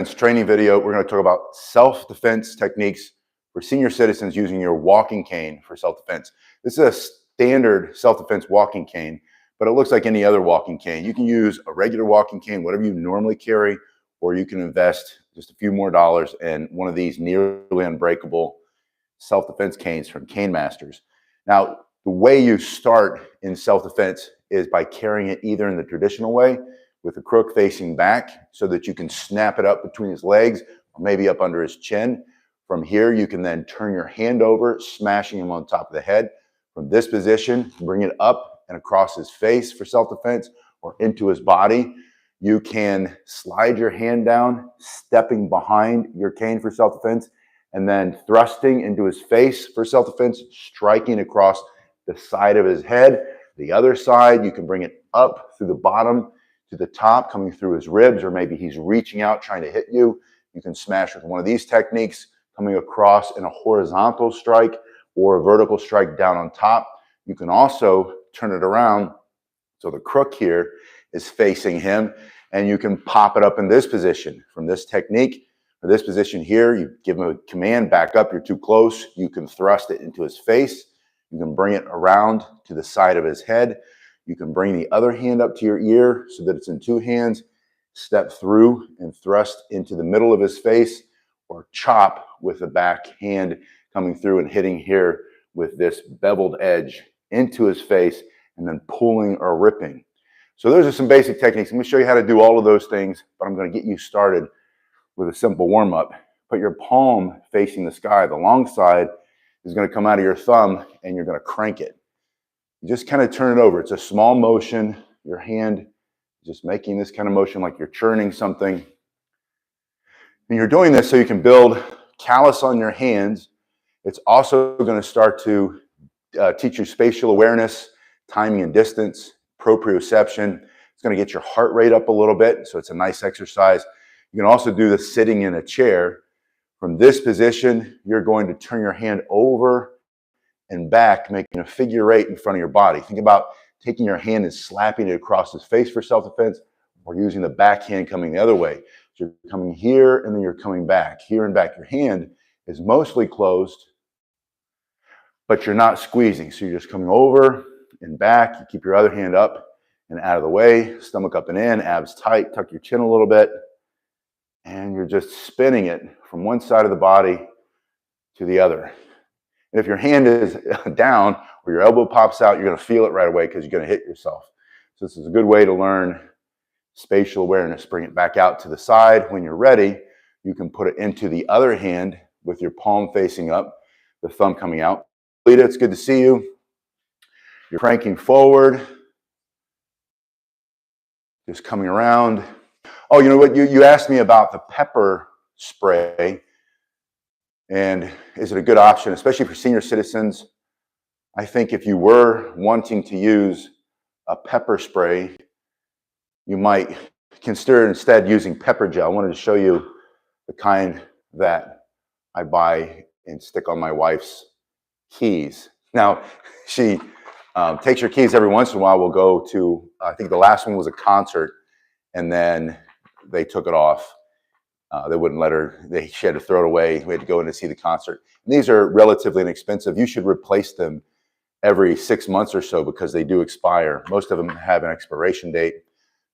this training video, we're going to talk about self-defense techniques for senior citizens using your walking cane for self-defense. This is a standard self-defense walking cane, but it looks like any other walking cane. You can use a regular walking cane, whatever you normally carry, or you can invest just a few more dollars in one of these nearly unbreakable self-defense canes from Cane Masters. Now, the way you start in self-defense is by carrying it either in the traditional way with the crook facing back so that you can snap it up between his legs or maybe up under his chin. From here, you can then turn your hand over, smashing him on top of the head. From this position, bring it up and across his face for self-defense or into his body. You can slide your hand down, stepping behind your cane for self-defense, and then thrusting into his face for self-defense, striking across the side of his head. The other side, you can bring it up through the bottom to the top, coming through his ribs, or maybe he's reaching out trying to hit you. You can smash with one of these techniques, coming across in a horizontal strike or a vertical strike down on top. You can also turn it around so the crook here is facing him, and you can pop it up in this position. From this technique, for this position here, you give him a command, back up, you're too close. You can thrust it into his face. You can bring it around to the side of his head. You can bring the other hand up to your ear so that it's in two hands, step through and thrust into the middle of his face, or chop with the back hand coming through and hitting here with this beveled edge into his face and then pulling or ripping. So those are some basic techniques. I'm going to show you how to do all of those things, but I'm going to get you started with a simple warm-up. Put your palm facing the sky. The long side is going to come out of your thumb and you're going to crank it. You just kind of turn it over. It's a small motion. Your hand is just making this kind of motion like you're churning something. And you're doing this so you can build callus on your hands. It's also going to start to teach you spatial awareness, timing and distance, proprioception. It's going to get your heart rate up a little bit, so it's a nice exercise. You can also do this sitting in a chair. From this position, you're going to turn your hand over and back, making a figure eight in front of your body. Think about taking your hand and slapping it across his face for self-defense, or using the back hand coming the other way. So you're coming here and then you're coming back, here and back. Your hand is mostly closed, but you're not squeezing. So you're just coming over and back. You keep your other hand up and out of the way, stomach up and in, abs tight, tuck your chin a little bit, and you're just spinning it from one side of the body to the other. And if your hand is down or your elbow pops out, you're going to feel it right away because you're going to hit yourself. So this is a good way to learn spatial awareness. Bring it back out to the side. When you're ready, you can put it into the other hand with your palm facing up, the thumb coming out. Lita, it's good to see you. You're cranking forward, just coming around. Oh, you know what? You asked me about the pepper spray. And is it a good option, especially for senior citizens? I think if you were wanting to use a pepper spray, you might consider instead using pepper gel. I wanted to show you the kind that I buy and stick on my wife's keys. Now, she takes her keys every once in a while. We'll go to, I think the last one was a concert, and then they took it off. They wouldn't let her, she had to throw it away. We had to go in to see the concert. And these are relatively inexpensive. You should replace them every 6 months or so because they do expire. Most of them have an expiration date.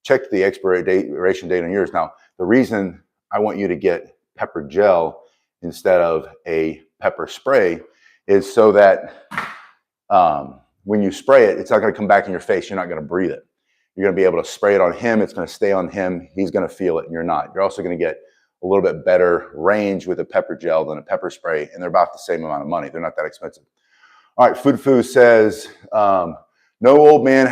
Check the expiration date on yours. Now, the reason I want you to get pepper gel instead of a pepper spray is so that when you spray it, it's not going to come back in your face. You're not going to breathe it. You're going to be able to spray it on him. It's going to stay on him. He's going to feel it, and you're not. You're also going to get a little bit better range with a pepper gel than a pepper spray, and they're about the same amount of money. They're not that expensive. All right, Food says, no old man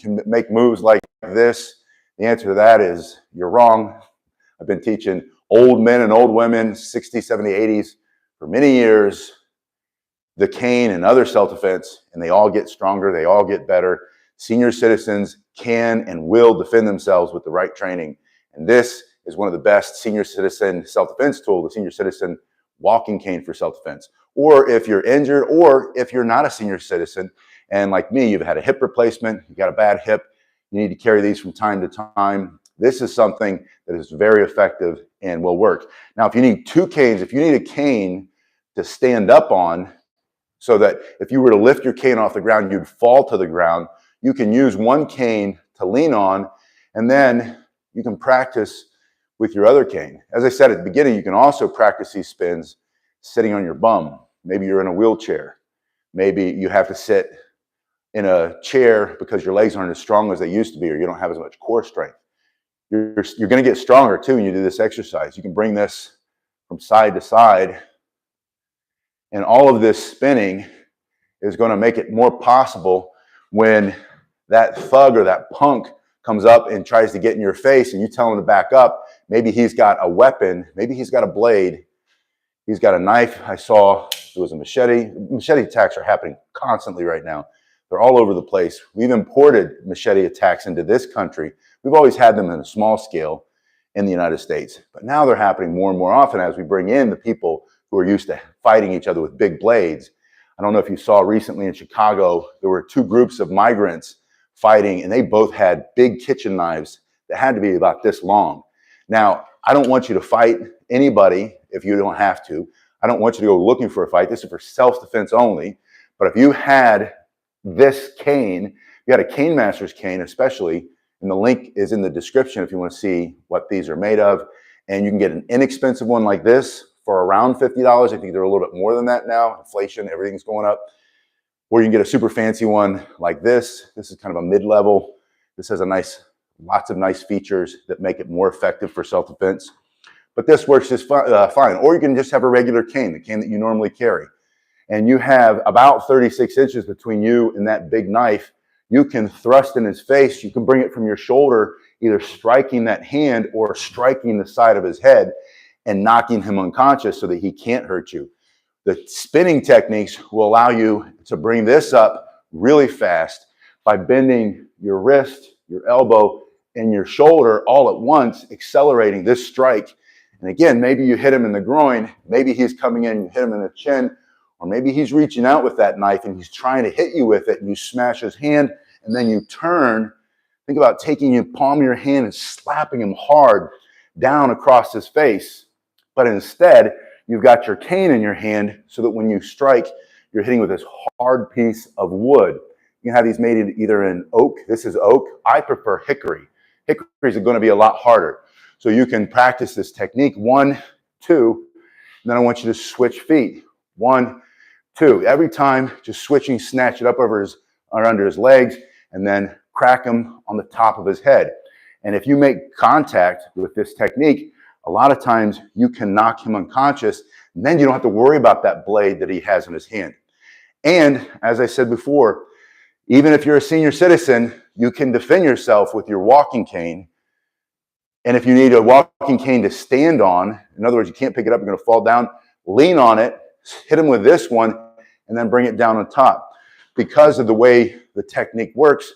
can make moves like this. The answer to that is you're wrong. I've been teaching old men and old women, 60s, 70s, 80s, for many years, the cane and other self-defense, and they all get stronger. They all get better. Senior citizens can and will defend themselves with the right training, and this is one of the best senior citizen self-defense tools, the senior citizen walking cane for self-defense. Or if you're injured, or if you're not a senior citizen, and like me, you've had a hip replacement, you got a bad hip, you need to carry these from time to time. This is something that is very effective and will work. Now, if you need two canes, if you need a cane to stand up on, so that if you were to lift your cane off the ground, you'd fall to the ground, you can use one cane to lean on, and then you can practice with your other cane. As I said at the beginning, you can also practice these spins sitting on your bum. Maybe you're in a wheelchair. Maybe you have to sit in a chair because your legs aren't as strong as they used to be, or you don't have as much core strength. You're going to get stronger too when you do this exercise. You can bring this from side to side, and all of this spinning is going to make it more possible when that thug or that punk comes up and tries to get in your face and you tell him to back up. Maybe he's got a weapon, maybe he's got a blade, he's got a knife. I saw it was a machete. Machete attacks are happening constantly right now. They're all over the place. We've imported machete attacks into this country. We've always had them in a small scale in the United States, but now they're happening more and more often as we bring in the people who are used to fighting each other with big blades. I don't know if you saw recently in Chicago, there were two groups of migrants fighting, and they both had big kitchen knives that had to be about this long. Now, I don't want you to fight anybody if you don't have to. I don't want you to go looking for a fight. This is for self-defense only. But if you had this cane, you had a Cane Master's cane especially, and the link is in the description if you want to see what these are made of. And you can get an inexpensive one like this for around $50. I think they're a little bit more than that now. Inflation, everything's going up. Or you can get a super fancy one like this. This is kind of a mid-level. This has lots of nice features that make it more effective for self-defense. But this works just fine. Or you can just have a regular cane, the cane that you normally carry. And you have about 36 inches between you and that big knife. You can thrust in his face. You can bring it from your shoulder, either striking that hand or striking the side of his head and knocking him unconscious so that he can't hurt you. The spinning techniques will allow you to bring this up really fast by bending your wrist, your elbow, and your shoulder all at once, accelerating this strike. And again, maybe you hit him in the groin, maybe he's coming in, you hit him in the chin, or maybe he's reaching out with that knife and he's trying to hit you with it, and you smash his hand, and then you turn. Think about taking your palm of your hand and slapping him hard down across his face. But instead, you've got your cane in your hand so that when you strike, you're hitting with this hard piece of wood. You can have these made either in oak. This is oak. I prefer hickory. Hickories are going to be a lot harder. So you can practice this technique. 1, 2, and then I want you to switch feet. 1, 2. Every time, just switching, snatch it up over or under his legs, and then crack him on the top of his head. And if you make contact with this technique, a lot of times you can knock him unconscious, and then you don't have to worry about that blade that he has in his hand. And as I said before, even if you're a senior citizen, you can defend yourself with your walking cane. And if you need a walking cane to stand on, in other words, you can't pick it up, you're going to fall down, lean on it, hit him with this one, and then bring it down on top. Because of the way the technique works,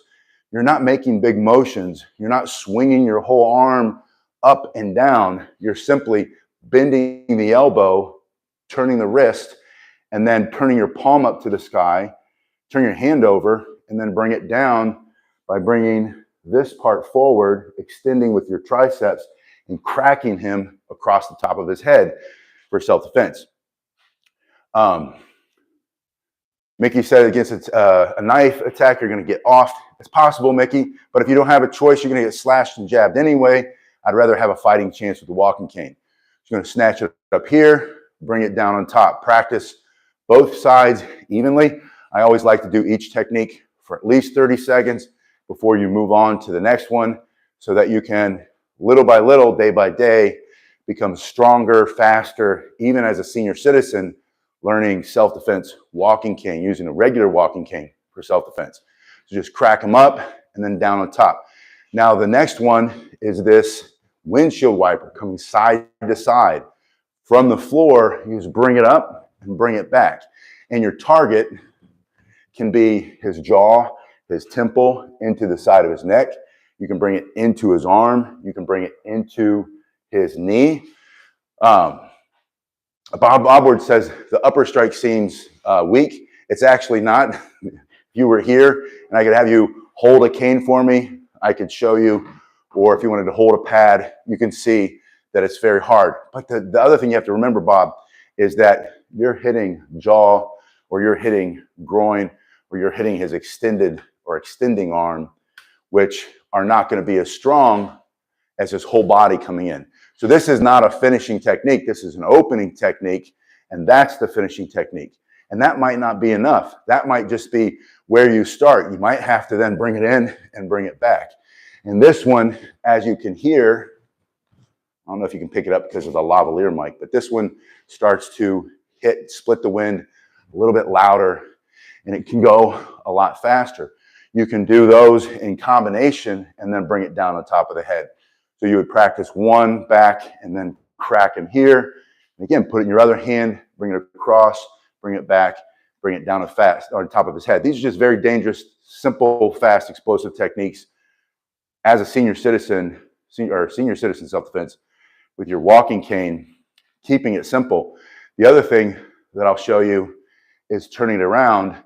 you're not making big motions. You're not swinging your whole arm up and down. You're simply bending the elbow, turning the wrist, and then turning your palm up to the sky, turn your hand over, and then bring it down by bringing this part forward, extending with your triceps, and cracking him across the top of his head for self-defense. Mickey said against a knife attack, you're going to get off. It's possible, Mickey, but if you don't have a choice, you're going to get slashed and jabbed anyway. I'd rather have a fighting chance with the walking cane. You're going to snatch it up here, bring it down on top. Practice both sides evenly. I always like to do each technique for at least 30 seconds before you move on to the next one, so that you can, little by little, day by day, become stronger, faster, even as a senior citizen, learning self-defense walking cane, using a regular walking cane for self-defense. So just crack them up and then down on top. Now the next one is this windshield wiper coming side to side. From the floor, you just bring it up and bring it back. And your target can be his jaw, his temple, into the side of his neck. You can bring it into his arm. You can bring it into his knee. Bob Ward says the upper strike seems weak. It's actually not. If you were here and I could have you hold a cane for me, I could show you or if you wanted to hold a pad, you can see that it's very hard. But the other thing you have to remember, Bob, is that you're hitting jaw, or you're hitting groin, or you're hitting his extended or extending arm, which are not going to be as strong as his whole body coming in. So this is not a finishing technique. This is an opening technique, and that's the finishing technique. And that might not be enough. That might just be where you start. You might have to then bring it in and bring it back. And this one, as you can hear, I don't know if you can pick it up because of the lavalier mic, but this one starts to split the wind a little bit louder, and it can go a lot faster. You can do those in combination and then bring it down on top of the head. So you would practice one back and then crack him here. And again, put it in your other hand, bring it across, bring it back, bring it down on top of his head. These are just very dangerous, simple, fast, explosive techniques. As a senior citizen self-defense with your walking cane, keeping it simple. The other thing that I'll show you is turning it around.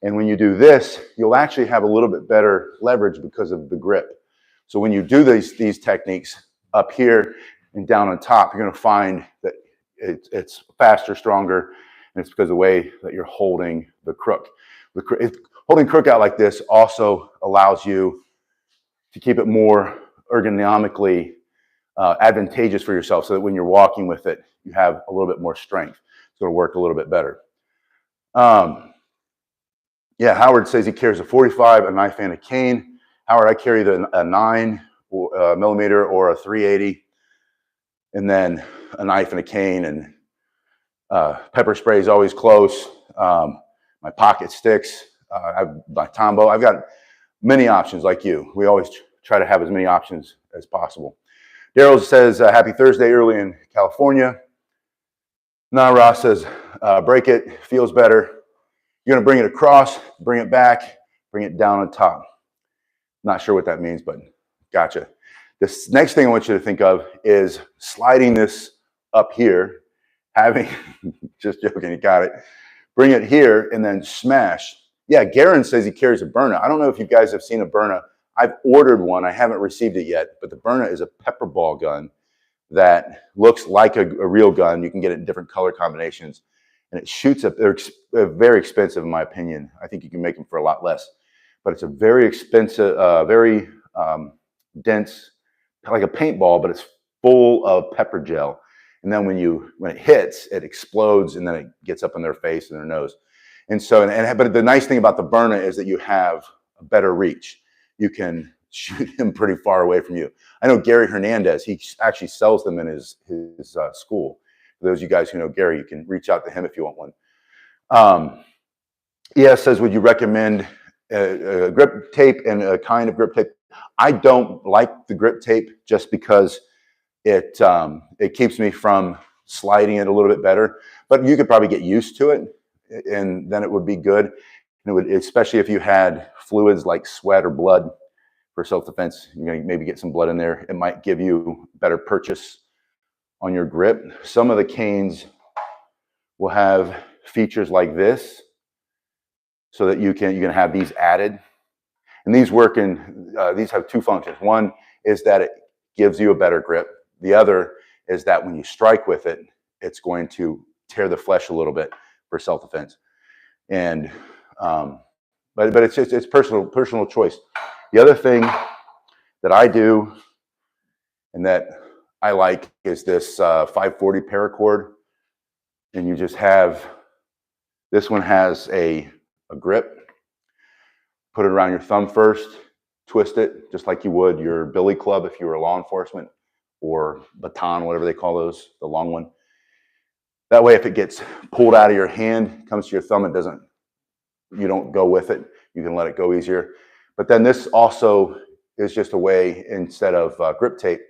And when you do this, you'll actually have a little bit better leverage because of the grip. So when you do these techniques up here and down on top, you're going to find that it's faster, stronger, and it's because of the way that you're holding the crook. Holding crook out like this also allows you to keep it more ergonomically advantageous for yourself, so that when you're walking with it, you have a little bit more strength. It's going to work a little bit better. Yeah, Howard says he carries a 45, a knife, and a cane. Howard, I carry a 9 millimeter or a 380, and then a knife and a cane, and pepper spray is always close. My pocket sticks, my Tombow. I've got many options like you. We always try to have as many options as possible. Daryl says, happy Thursday early in California. Ross says, break it, feels better. You're going to bring it across, bring it back, bring it down on top. Not sure what that means, but gotcha. This next thing I want you to think of is sliding this up here, having, just joking, you got it. Bring it here and then smash. Yeah, Garen says he carries a Byrna. I don't know if you guys have seen a Byrna. I've ordered one. I haven't received it yet, but the Byrna is a pepper ball gun that looks like a real gun. You can get it in different color combinations, and it shoots up. They're very expensive, in my opinion. I think you can make them for a lot less, but it's a very expensive, very dense, like a paintball, but it's full of pepper gel. And then when it hits, it explodes, and then it gets up in their face and their nose. And so, but the nice thing about the Byrna is that you have a better reach. You can shoot him pretty far away from you. I know Gary Hernandez, he actually sells them in his school. For those of you guys who know Gary, you can reach out to him if you want one. ES says, would you recommend a grip tape and a kind of grip tape? I don't like the grip tape just because it keeps me from sliding it a little bit better. But you could probably get used to it, and then it would be good. And it would, especially if you had fluids like sweat or blood for self-defense, you're going to maybe get some blood in there. It might give you better purchase on your grip. Some of the canes will have features like this, so that you can have these added. And these work these have two functions. One is that it gives you a better grip. The other is that when you strike with it, it's going to tear the flesh a little bit for self-defense. And but it's personal choice. The other thing that I do and that I like is this 540 paracord. And you just have, this one has a grip. Put it around your thumb first, twist it just like you would your billy club if you were law enforcement, or baton, whatever they call those, the long one. That way, if it gets pulled out of your hand, comes to your thumb, you don't go with it. You can let it go easier. But then this also is just a way, instead of grip tape,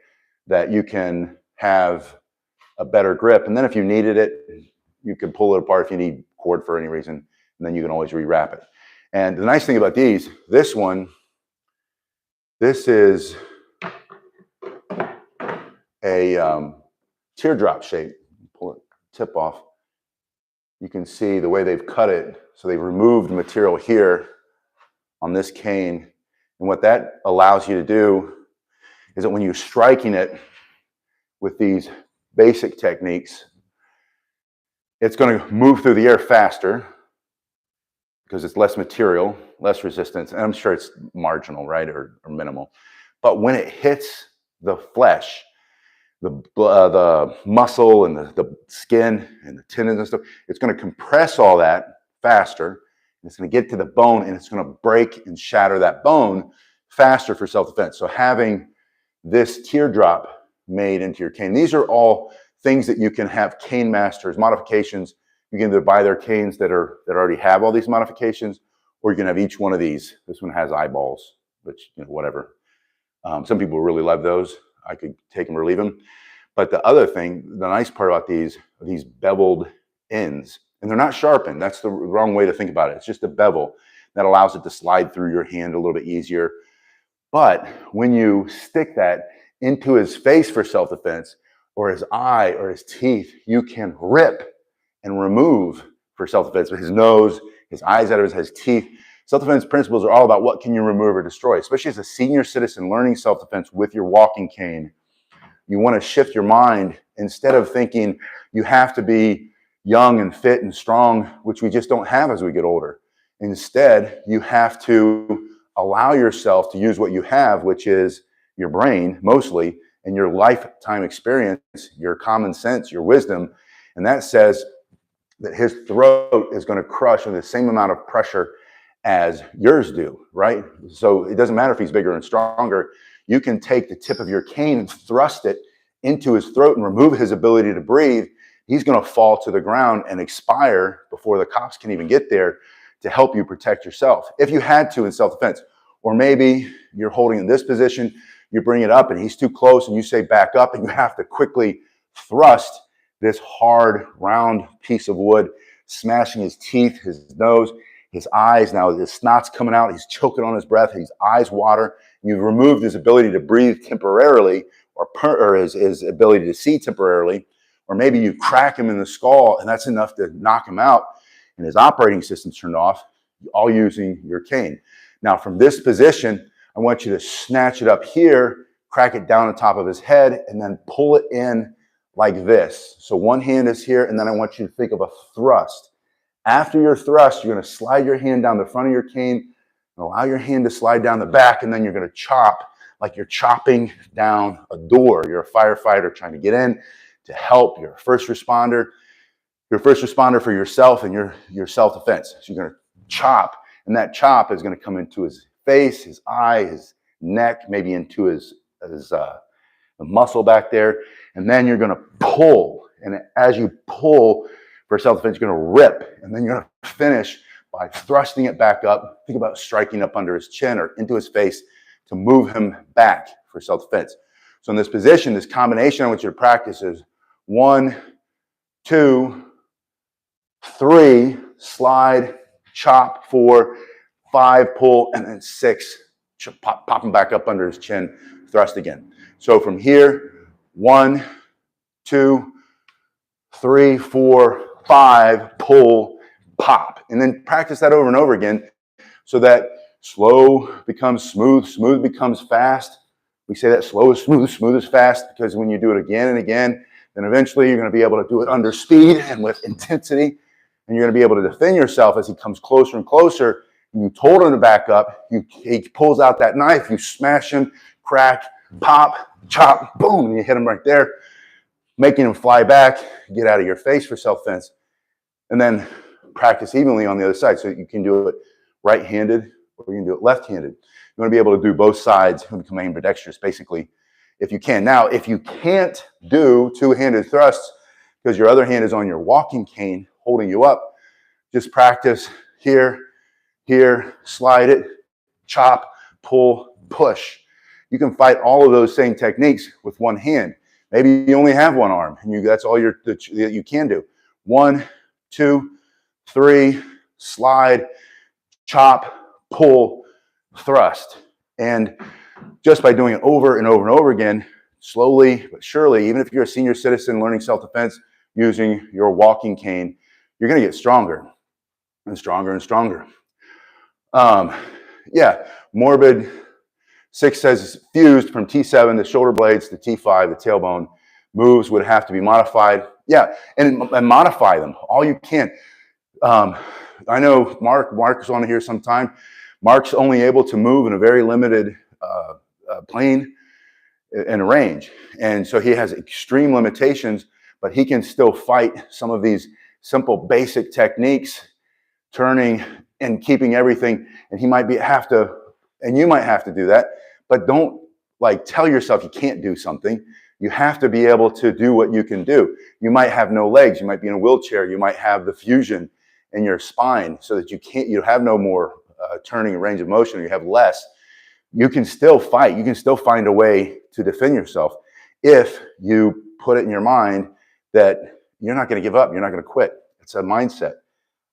that you can have a better grip. And then if you needed it, you can pull it apart if you need cord for any reason, and then you can always rewrap it. And the nice thing about this is a teardrop shape. Pull it, tip off. You can see the way they've cut it. So they've removed material here on this cane. And what that allows you to do is that when you're striking it with these basic techniques, it's going to move through the air faster because it's less material, less resistance, and I'm sure it's marginal, right, or minimal. But when it hits the flesh, the muscle and the skin and the tendons and stuff, it's going to compress all that faster. It's going to get to the bone, and it's going to break and shatter that bone faster for self-defense. So having this teardrop made into your cane, these are all things that you can have cane masters, modifications. You can either buy their canes that already have all these modifications, or you can have each one of these. This one has eyeballs, which, whatever. Some people really love those. I could take them or leave them. But the other thing, the nice part about these beveled ends, and they're not sharpened. That's the wrong way to think about it. It's just a bevel that allows it to slide through your hand a little bit easier. But when you stick that into his face for self-defense, or his eye or his teeth, you can rip and remove for self-defense. His nose, his eyes out of his teeth. Self-defense principles are all about what can you remove or destroy, especially as a senior citizen learning self-defense with your walking cane. You want to shift your mind. Instead of thinking you have to be young and fit and strong, which we just don't have as we get older. Instead, you have to allow yourself to use what you have, which is your brain mostly, and your lifetime experience, your common sense, your wisdom. And that says that his throat is going to crush with the same amount of pressure as yours do, right? So it doesn't matter if he's bigger and stronger. You can take the tip of your cane and thrust it into his throat and remove his ability to breathe. He's going to fall to the ground and expire before the cops can even get there to help you protect yourself, if you had to in self-defense. Or maybe you're holding in this position, you bring it up and he's too close and you say back up, and you have to quickly thrust this hard, round piece of wood, smashing his teeth, his nose, his eyes. Now his snot's coming out, he's choking on his breath, his eyes water. You've removed his ability to breathe temporarily, or his ability to see temporarily. Or maybe you crack him in the skull and that's enough to knock him out and his operating system's turned off, all using your cane. Now from this position, I want you to snatch it up here, crack it down on top of his head, and then pull it in like this. So one hand is here, and then I want you to think of a thrust. After your thrust, you're going to slide your hand down the front of your cane, and allow your hand to slide down the back, and then you're going to chop like you're chopping down a door. You're a firefighter trying to get in to help. You're a first responder. You're a first responder for yourself and your self-defense. So you're going to chop, and that chop is going to come into his face, his eye, his neck, maybe into his the muscle back there. And then you're going to pull. And as you pull for self-defense, you're going to rip. And then you're going to finish by thrusting it back up. Think about striking up under his chin or into his face to move him back for self-defense. So in this position, this combination I want you to practice is 1, 2, 3, slide, chop, 4, 5, pull, and then 6, pop him back up under his chin, thrust again. So from here, 1, 2, 3, 4, 5, pull, pop. And then practice that over and over again so that slow becomes smooth, smooth becomes fast. We say that slow is smooth, smooth is fast, because when you do it again and again, then eventually you're going to be able to do it under speed and with intensity. And you're going to be able to defend yourself as he comes closer and closer. You told him to back up. He pulls out that knife. You smash him, crack, pop, chop, boom, and you hit him right there, making him fly back, get out of your face for self-defense. And then practice evenly on the other side. So you can do it right-handed or you can do it left-handed. You want to be able to do both sides and become ambidextrous, basically, if you can. Now, if you can't do two-handed thrusts because your other hand is on your walking cane holding you up, just practice here, here, slide it, chop, pull, push. You can fight all of those same techniques with one hand. Maybe you only have one arm, and that's all that you can do. 1, 2, 3, slide, chop, pull, thrust. And just by doing it over and over and over again, slowly but surely, even if you're a senior citizen learning self-defense using your walking cane, you're going to get stronger and stronger and stronger. Yeah, morbid 6 says fused from T7, the shoulder blades, to T5, the tailbone. Moves would have to be modified. Yeah, and modify them all you can. I know Mark's on here sometime. Mark's only able to move in a very limited plane and range. And so he has extreme limitations, but he can still fight some of these simple basic techniques, turning and keeping everything. And he might have to, and you might have to do that, but don't like tell yourself you can't do something. You have to be able to do what you can do. You might have no legs. You might be in a wheelchair. You might have the fusion in your spine so that you have no more turning range of motion, or you have less. You can still fight. You can still find a way to defend yourself if you put it in your mind that you're not going to give up. You're not going to quit. It's a mindset.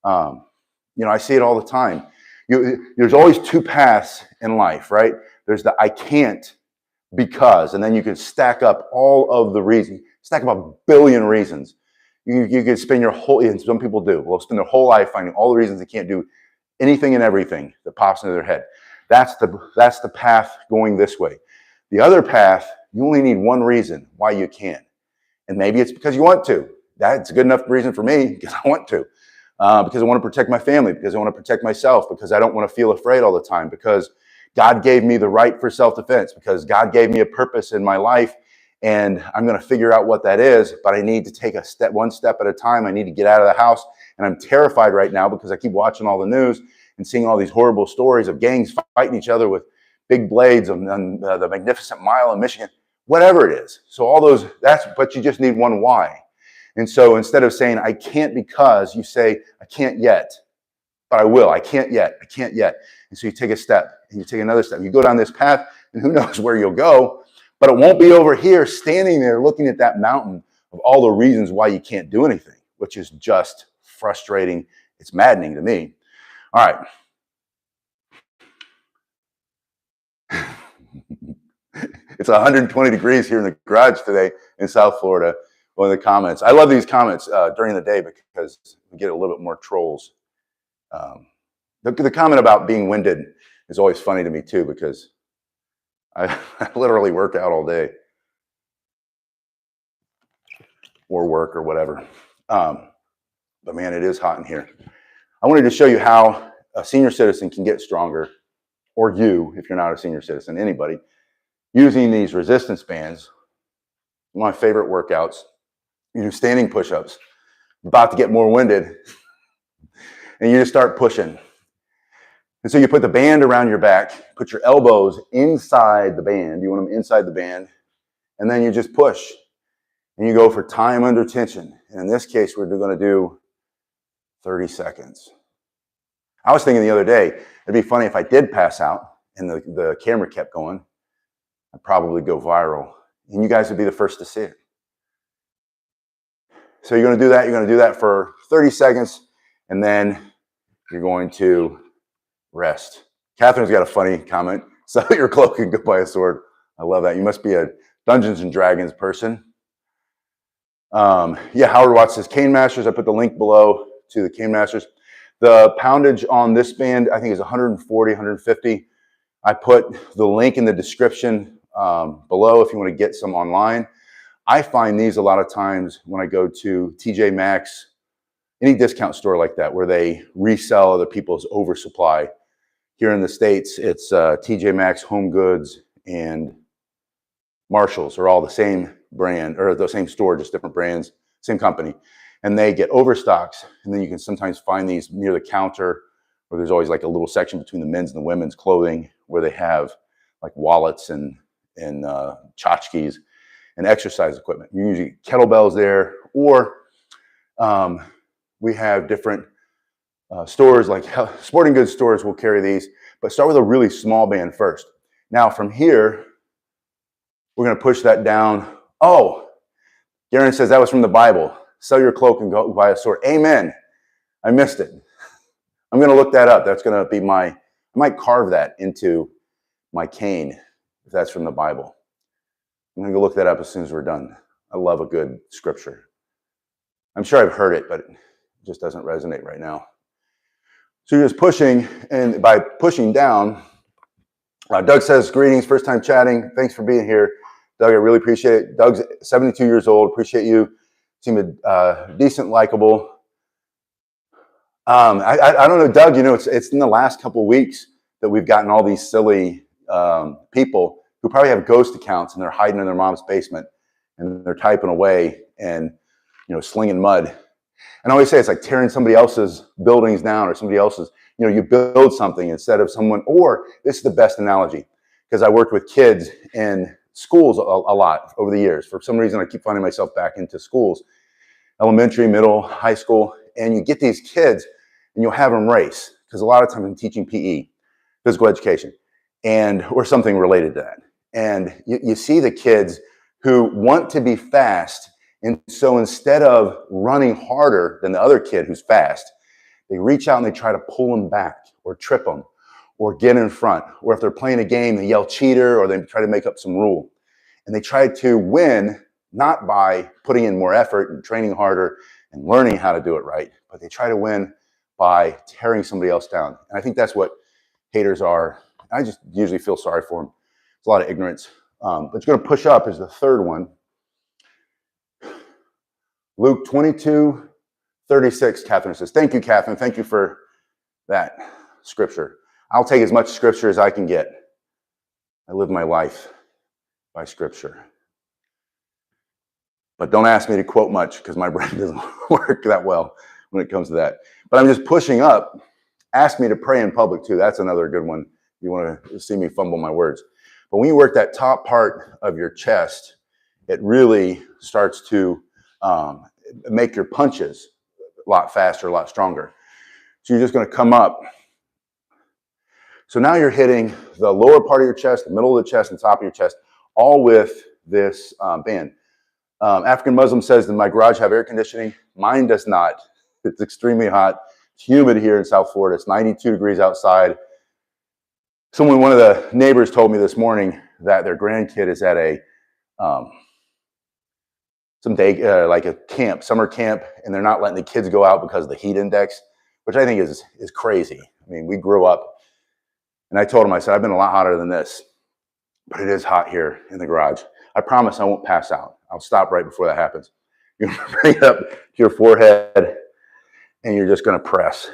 I see it all the time. There's always two paths in life, right? There's the I can't because, and then you can stack up all of the reasons, stack up a billion reasons. You could spend your whole, and some people do, will spend their whole life finding all the reasons they can't do anything and everything that pops into their head. That's the path going this way. The other path, you only need one reason why you can. And maybe it's because you want to. That's a good enough reason for me, because I want to. Because I want to protect my family, because I want to protect myself, because I don't want to feel afraid all the time, because God gave me the right for self-defense, because God gave me a purpose in my life, and I'm going to figure out what that is, but I need to take one step at a time. I need to get out of the house, and I'm terrified right now because I keep watching all the news and seeing all these horrible stories of gangs fighting each other with big blades on the Magnificent Mile in Michigan, whatever it is. So all those, but you just need one why. And so instead of saying, I can't because, you say, I can't yet, but I will. I can't yet. I can't yet. And so you take a step and you take another step. You go down this path and who knows where you'll go, but it won't be over here standing there looking at that mountain of all the reasons why you can't do anything, which is just frustrating. It's maddening to me. All right. It's 120 degrees here in the garage today in South Florida. One of the comments. I love these comments during the day because we get a little bit more trolls. The comment about being winded is always funny to me too, because I literally work out all day or work or whatever. But man, it is hot in here. I wanted to show you how a senior citizen can get stronger, or you, if you're not a senior citizen, anybody, using these resistance bands. One of my favorite workouts. You do standing push-ups. About to get more winded, and you just start pushing. And so you put the band around your back, put your elbows inside the band. You want them inside the band, and then you just push. And you go for time under tension. And in this case, we're going to do 30 seconds. I was thinking the other day, it'd be funny if I did pass out and the camera kept going. I'd probably go viral. And you guys would be the first to see it. So you're going to do that. You're going to do that for 30 seconds, and then you're going to rest. Catherine's got a funny comment. Sell your cloak and go buy a sword. I love that. You must be a Dungeons and Dragons person. Howard Watts says Cane Masters. I put the link below to the Cane Masters. The poundage on this band, I think, is 140, 150. I put the link in the description below if you want to get some online. I find these a lot of times when I go to TJ Maxx, any discount store like that, where they resell other people's oversupply. Here in the States, it's TJ Maxx, Home Goods, and Marshalls are all the same brand, or the same store, just different brands, same company. And they get overstocks, and then you can sometimes find these near the counter, where there's always like a little section between the men's and the women's clothing, where they have like wallets and tchotchkes and exercise equipment. You usually kettlebells there, or we have different stores like sporting goods stores will carry these, but start with a really small band first. Now from here, we're going to push that down. Oh, Garen says that was from the Bible. Sell your cloak and go buy a sword. Amen. I missed it. I'm going to look that up. That's going to be I might carve that into my cane if that's from the Bible. I'm going to go look that up as soon as we're done. I love a good scripture. I'm sure I've heard it, but it just doesn't resonate right now. So you're just pushing, and by pushing down, Doug says, greetings, first time chatting. Thanks for being here. Doug, I really appreciate it. Doug's 72 years old. Appreciate you. Seem decent, likable. I don't know, Doug, it's in the last couple of weeks that we've gotten all these silly people who probably have ghost accounts and they're hiding in their mom's basement and they're typing away and, slinging mud. And I always say it's like tearing somebody else's buildings down or somebody else's, you build something instead of someone, or this is the best analogy because I worked with kids in schools a lot over the years. For some reason, I keep finding myself back into schools, elementary, middle, high school, and you get these kids and you'll have them race because a lot of times I'm teaching PE, physical education, or something related to that. And you see the kids who want to be fast. And so instead of running harder than the other kid who's fast, they reach out and they try to pull them back or trip them or get in front. Or if they're playing a game, they yell cheater or they try to make up some rule. And they try to win not by putting in more effort and training harder and learning how to do it right, but they try to win by tearing somebody else down. And I think that's what haters are. I just usually feel sorry for them. It's a lot of ignorance. But you're going to push up is the third one. Luke 22:36, Catherine says. Thank you, Catherine. Thank you for that scripture. I'll take as much scripture as I can get. I live my life by scripture. But don't ask me to quote much because my brain doesn't work that well when it comes to that. But I'm just pushing up. Ask me to pray in public too. That's another good one. You want to see me fumble my words. But when you work that top part of your chest, it really starts to make your punches a lot faster, a lot stronger. So you're just going to come up. So now you're hitting the lower part of your chest, the middle of the chest, and top of your chest, all with this band. African Muslim says, does my garage have air conditioning? Mine does not. It's extremely hot. It's humid here in South Florida. It's 92 degrees outside. One of the neighbors told me this morning that their grandkid is at a like a camp, summer camp, and they're not letting the kids go out because of the heat index, which I think is crazy. I mean, we grew up, and I told him, I said, I've been a lot hotter than this, but it is hot here in the garage. I promise I won't pass out. I'll stop right before that happens. You're going to bring it up to your forehead, and you're just going to press.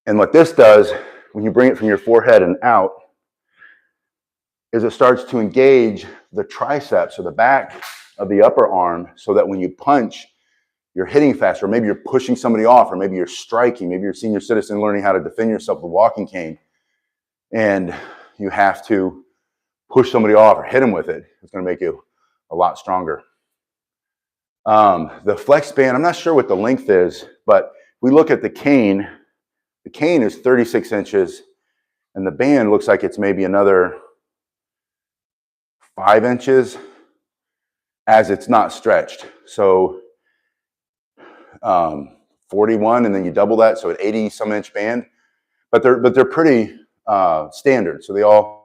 And what this does, when you bring it from your forehead and out, is it starts to engage the triceps or the back of the upper arm so that when you punch, you're hitting faster. Maybe you're pushing somebody off, or maybe you're striking. Maybe you're a senior citizen learning how to defend yourself with a walking cane, and you have to push somebody off or hit them with it. It's going to make you a lot stronger. The flex band, I'm not sure what the length is, but if we look at the cane is 36 inches, and the band looks like it's maybe another 5 inches as it's not stretched. So 41, and then you double that, so an 80 some inch band. But they're pretty standard. So they all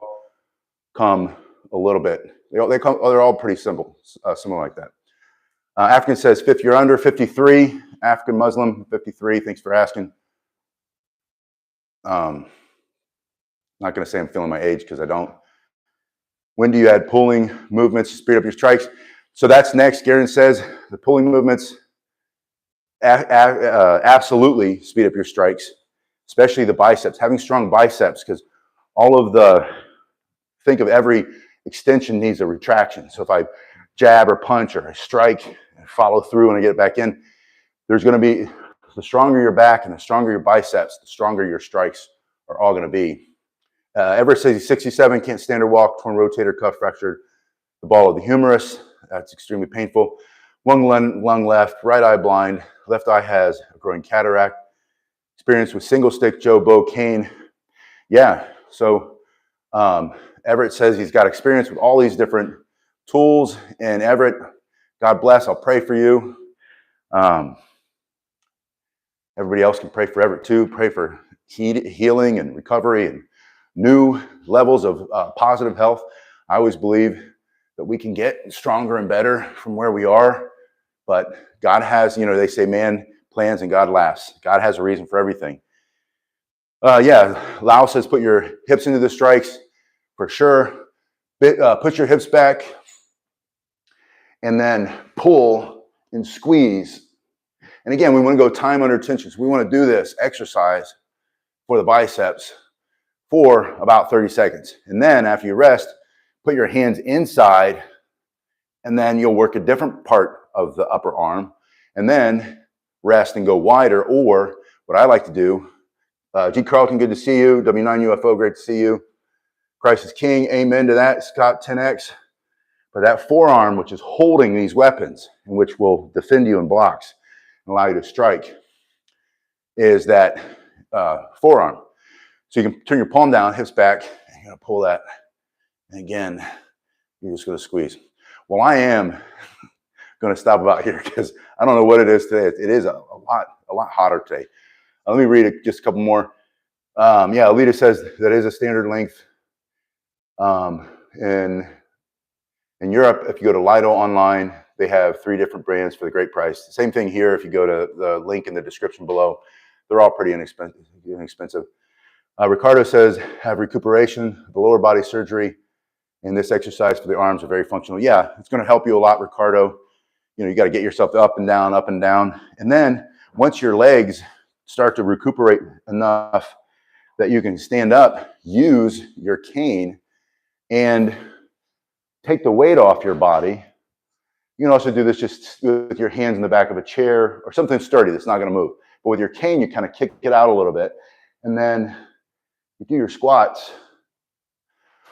come a little bit. They're all pretty simple, similar like that. African says, fifth, you're under 53. African Muslim 53. Thanks for asking. Not going to say I'm feeling my age because I don't. When do you add pulling movements to speed up your strikes? So that's next. Garen says the pulling movements absolutely speed up your strikes, especially the biceps. Having strong biceps, because think of every extension needs a retraction. So if I jab or punch or I strike and follow through and I get it back in, there's going to be, the stronger your back and the stronger your biceps, the stronger your strikes are all going to be. Everett says he's 67, can't stand or walk, torn rotator cuff, fractured the ball of the humerus. That's extremely painful. One lung left, right eye blind, left eye has a growing cataract. Experience with single stick Joe Bow cane. Yeah, so Everett says he's got experience with all these different tools. And Everett, God bless, I'll pray for you. Everybody else can pray for Everett too. Pray for healing and recovery and new levels of positive health. I always believe that we can get stronger and better from where we are, but God has, they say man plans and God laughs. God has a reason for everything. Yeah, Lau says put your hips into the strikes for sure. Put your hips back and then pull and squeeze. And again, we want to go time under tension. So we want to do this exercise for the biceps for about 30 seconds. And then after you rest, put your hands inside and then you'll work a different part of the upper arm and then rest and go wider. Or what I like to do, G. Carlton, good to see you. W9UFO, great to see you. Christ is King, amen to that. Scott 10X. But that forearm, which is holding these weapons and which will defend you in blocks and allow you to strike, is that forearm. So you can turn your palm down, hips back, and you're going to pull that. And again, you're just going to squeeze. Well, I am going to stop about here because I don't know what it is today. It is a lot hotter today. Let me read just a couple more. Yeah, Alita says that is a standard length. In Europe, if you go to Lido online, they have 3 different brands for the great price. Same thing here. If you go to the link in the description below, they're all pretty inexpensive. Ricardo says, have recuperation, the lower body surgery, and this exercise for the arms are very functional. Yeah, it's going to help you a lot, Ricardo. You know, you got to get yourself up and down, up and down. And then once your legs start to recuperate enough that you can stand up, use your cane and take the weight off your body. You can also do this just with your hands in the back of a chair or something sturdy that's not going to move. But with your cane, you kind of kick it out a little bit. And then you do your squats.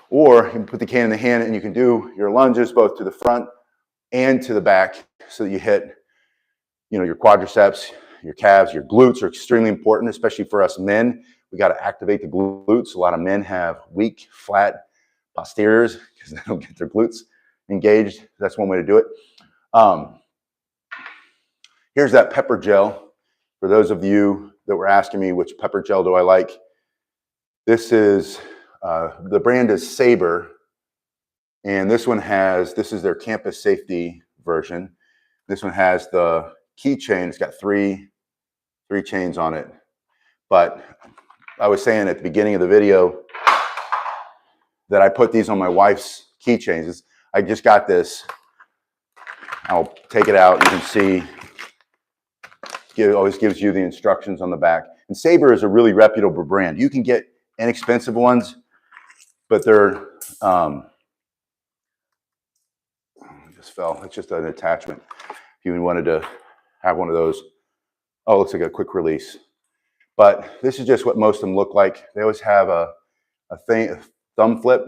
Or you can put the cane in the hand and you can do your lunges both to the front and to the back so that you hit, you know, your quadriceps, your calves, your glutes are extremely important, especially for us men. We got to activate the glutes. A lot of men have weak, flat posteriors because they don't get their glutes engaged. That's one way to do it. Here's that pepper gel. For those of you that were asking me which pepper gel do I like, this is, the brand is Sabre. And this is their campus safety version. This one has the keychain. It's got three chains on it. But I was saying at the beginning of the video that I put these on my wife's keychains. I just got this. I'll take it out. You can see it always gives you the instructions on the back. And Sabre is a really reputable brand. You can get inexpensive ones, but they're just fell. It's just an attachment. If you wanted to have one of those, oh, it looks like a quick release. But this is just what most of them look like. They always have a thumb flip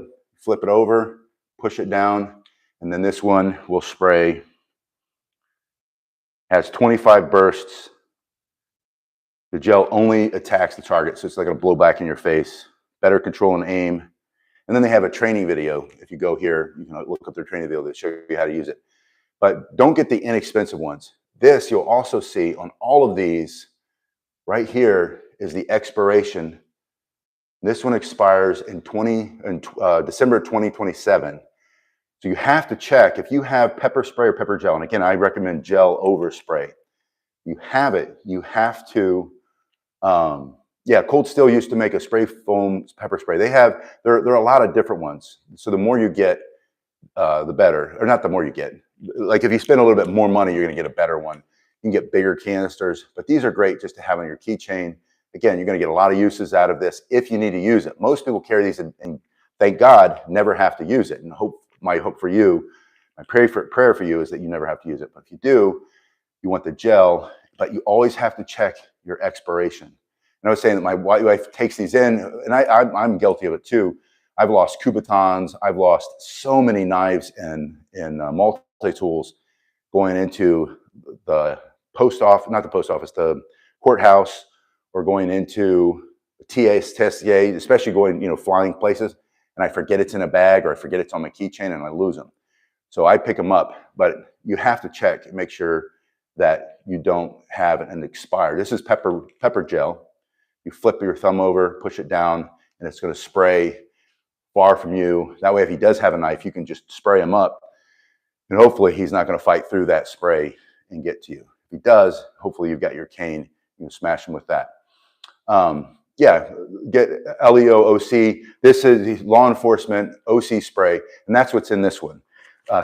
it over, push it down, and then this one will spray. Has 25 bursts. The gel only attacks the target, so it's not going to blow back in your face. Better control and aim. And then they have a training video. If you go here, you can look up their training video that show you how to use it. But don't get the inexpensive ones. This you'll also see on all of these. Right here is the expiration. This one expires in December 2027. So you have to check if you have pepper spray or pepper gel. And again, I recommend gel over spray. You have it. You have to. Cold Steel used to make a spray foam pepper spray. There are a lot of different ones. So the more you get, the better. Or not the more you get. Like if you spend a little bit more money, you're going to get a better one. You can get bigger canisters, but these are great just to have on your keychain. Again, you're going to get a lot of uses out of this if you need to use it. Most people carry these and thank God, never have to use it. And my hope for you, my prayer for you is that you never have to use it. But if you do, you want the gel, but you always have to check your expiration. And I was saying that my wife takes these in, and I'm guilty of it too. I've lost Kubotans. I've lost so many knives and multi-tools going into the post office, not the post office, the courthouse, or going into TSA, especially going, flying places, and I forget it's in a bag or I forget it's on my keychain and I lose them. So I pick them up, but you have to check and make sure that you don't have an expired. This is pepper gel. You flip your thumb over, push it down, and it's going to spray far from you. That way, if he does have a knife, you can just spray him up, and hopefully he's not going to fight through that spray and get to you. If he does, hopefully you've got your cane. You can smash him with that. Yeah, get LEOOC. This is law enforcement OC spray, and that's what's in this one.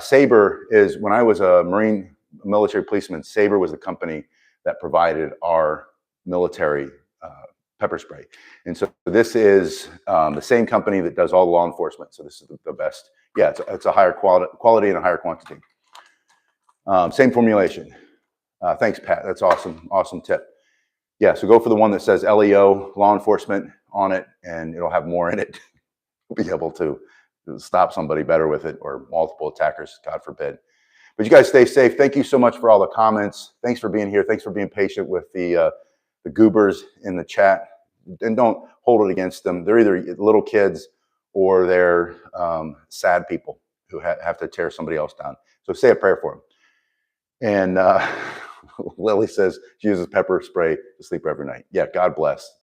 Sabre is, when I was a Marine military policeman, Sabre was the company that provided our military pepper spray. And so this is the same company that does all the law enforcement. So this is the best. Yeah, it's a higher quality and a higher quantity. Same formulation. Thanks, Pat. That's awesome. Awesome tip. Yeah, so go for the one that says LEO, law enforcement, on it, and it'll have more in it. You'll be able to stop somebody better with it, or multiple attackers, God forbid. But you guys stay safe. Thank you so much for all the comments. Thanks for being here. Thanks for being patient with the goobers in the chat. And don't hold it against them. They're either little kids or they're sad people who have to tear somebody else down. So say a prayer for them. And Lily says she uses pepper spray to sleep every night. Yeah, God bless.